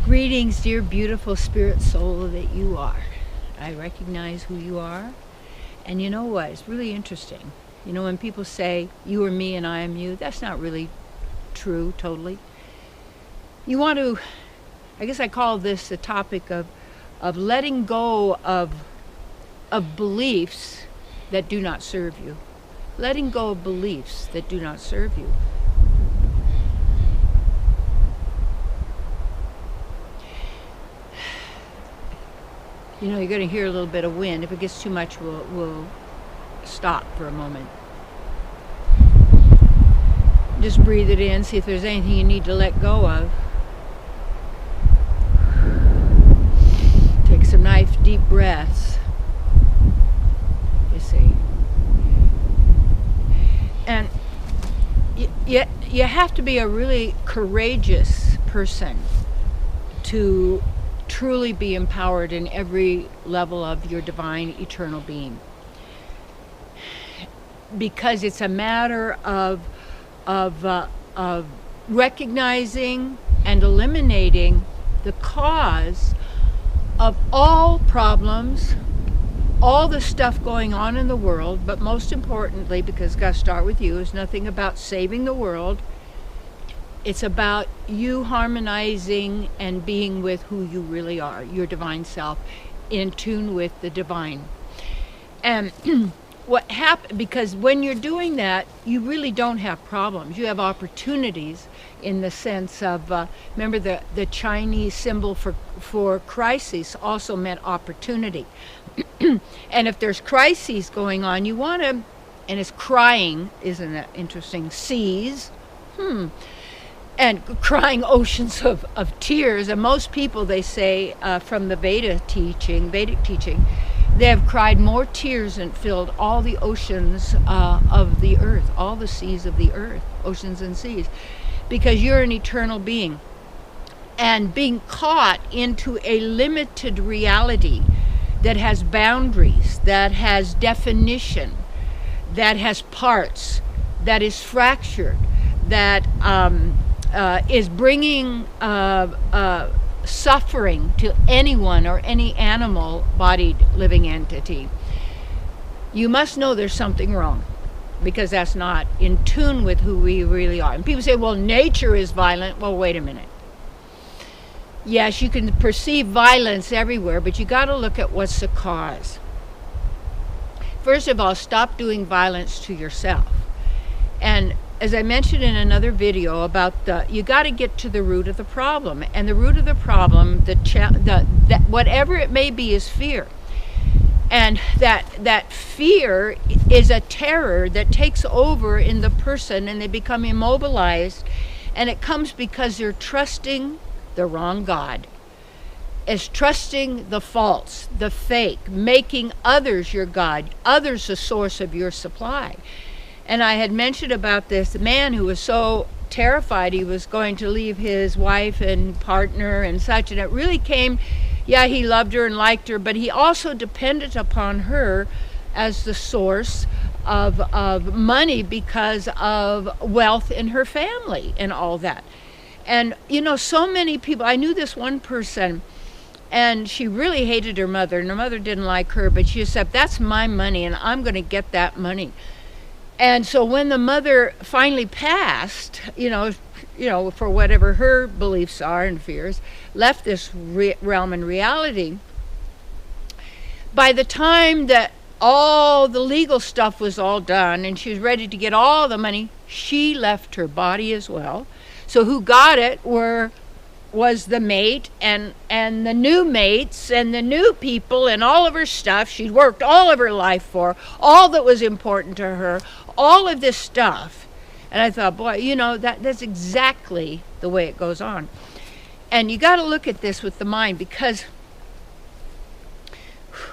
Greetings, dear beautiful spirit soul that you are. I recognize who you are. And you know what? It's really interesting. You know, when people say, you are me and I am you, that's not really true, totally. You want to, I guess I call this the topic of letting go of beliefs that do not serve you. Letting go of beliefs that do not serve you. You know, you're going to hear a little bit of wind. If it gets too much, we'll stop for a moment. Just breathe it in, see if there's anything you need to let go of. Take some nice deep breaths. You see. And you have to be a really courageous person to truly be empowered in every level of your divine eternal being, because it's a matter of recognizing and eliminating the cause of all problems, all the stuff going on in the world. But most importantly, because it's got to start with you, is nothing about saving the world. It's about you harmonizing and being with who you really are, your divine self, in tune with the divine. And what happens, because when you're doing that, you really don't have problems. You have opportunities, in the sense of, remember the Chinese symbol for crisis also meant opportunity. And if there's crises going on, you want to, and it's crying, isn't that interesting? Seas. And crying oceans of tears. And most people, they say, from the Vedic teaching, they have cried more tears and filled all the oceans of the earth, all the seas of the earth, oceans and seas, because you're an eternal being. And being caught into a limited reality that has boundaries, that has definition, that has parts, that is fractured, that is bringing suffering to anyone or any animal-bodied living entity. You must know there's something wrong, because that's not in tune with who we really are. And people say, well, nature is violent. Well, wait a minute. Yes, you can perceive violence everywhere, but you got to look at what's the cause. First of all, stop doing violence to yourself. And as I mentioned in another video about you got to get to the root of the problem. And the root of the problem, whatever it may be, is fear. And that fear is a terror that takes over in the person, and they become immobilized. And it comes because they're trusting the wrong God. It's trusting the false, the fake, making others your God, others the source of your supply. And I had mentioned about this man who was so terrified he was going to leave his wife and partner and such. And it really came, yeah, he loved her and liked her, but he also depended upon her as the source of money because of wealth in her family and all that. And, you know, so many people, I knew this one person, and she really hated her mother, and her mother didn't like her, but she said, that's my money, and I'm going to get that money. And so when the mother finally passed, you know, for whatever her beliefs are and fears, left this realm and reality, by the time that all the legal stuff was all done and she was ready to get all the money, she left her body as well. So who got it was the mate and the new mates and the new people and all of her stuff she'd worked all of her life for, all that was important to her, all of this stuff. And I thought, boy, you know, that's exactly the way it goes on. And you got to look at this with the mind, because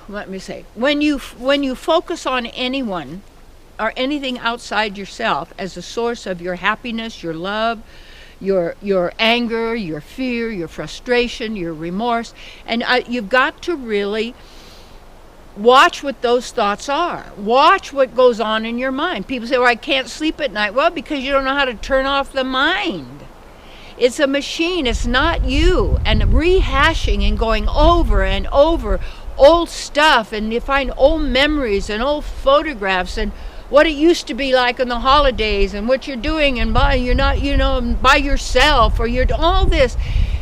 let me say, when you focus on anyone or anything outside yourself as a source of your happiness, your love, your anger, your fear, your frustration, your remorse, and you've got to really watch what those thoughts are. Watch what goes on in your mind. People say, well, I can't sleep at night. Well, because you don't know how to turn off the mind. It's a machine. It's not you. And rehashing and going over and over old stuff, and you find old memories and old photographs and what it used to be like on the holidays and what you're doing, and you're not, by yourself, or you're all this.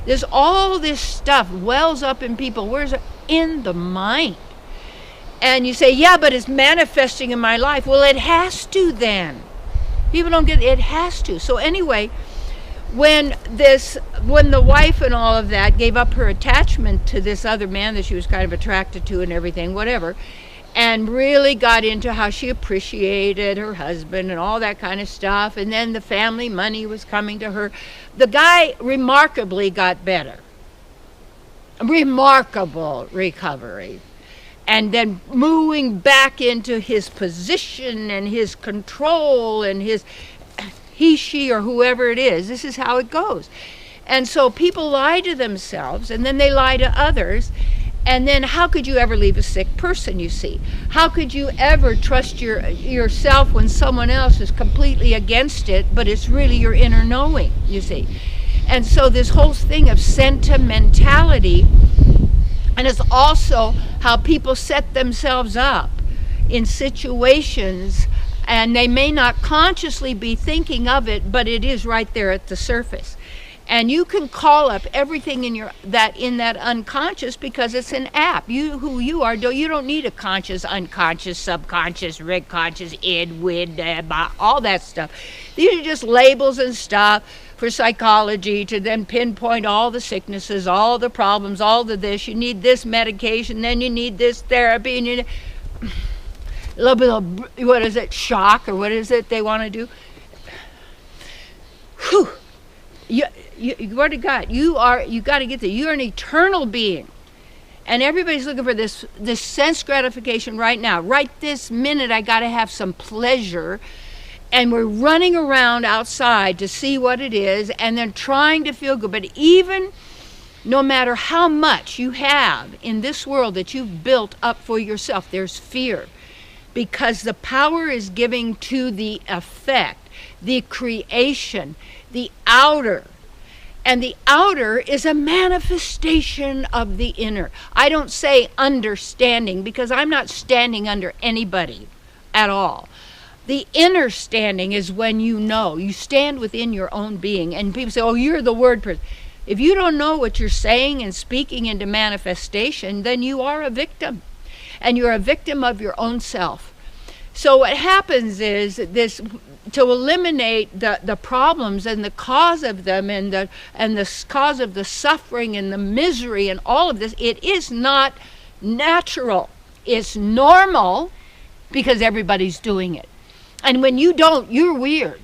There's all this stuff wells up in people. Where's it? In the mind. And you say, yeah, but it's manifesting in my life. Well, it has to then. People don't get it. It has to. So anyway, when the wife and all of that gave up her attachment to this other man that she was kind of attracted to and everything, whatever, and really got into how she appreciated her husband and all that kind of stuff, and then the family money was coming to her, the guy remarkably got better. Remarkable recovery. And then moving back into his position and his control and his he, she, or whoever it is. This is how it goes. And so people lie to themselves, and then they lie to others. And then how could you ever leave a sick person, you see? How could you ever trust yourself when someone else is completely against it, but it's really your inner knowing, you see? And so this whole thing of sentimentality, and it's also how people set themselves up in situations, and they may not consciously be thinking of it, but it is right there at the surface. And you can call up everything in that unconscious, because it's an app. Who you are, you don't need a conscious, unconscious, subconscious, red conscious, id, wid, all that stuff. These are just labels and stuff for psychology to then pinpoint all the sicknesses, all the problems, all the this. You need this medication, then you need this therapy, and you need a little bit of, what is it, shock, or what is it they want to do? Whew. You what to God? You got to get there. You're an eternal being, and everybody's looking for this sense gratification right now. Right this minute, I got to have some pleasure, and we're running around outside to see what it is, and then trying to feel good. But even no matter how much you have in this world that you've built up for yourself, there's fear, because the power is giving to the effect, the creation, the outer. And the outer is a manifestation of the inner. I don't say understanding, because I'm not standing under anybody at all. The inner standing is when you stand within your own being. And people say, oh, you're the word person. If you don't know what you're saying and speaking into manifestation, then you are a victim. And you're a victim of your own self. So what happens is this, to eliminate the problems and the cause of them, and the cause of the suffering and the misery and all of this, it is not natural. It's normal because everybody's doing it. And when you don't, you're weird.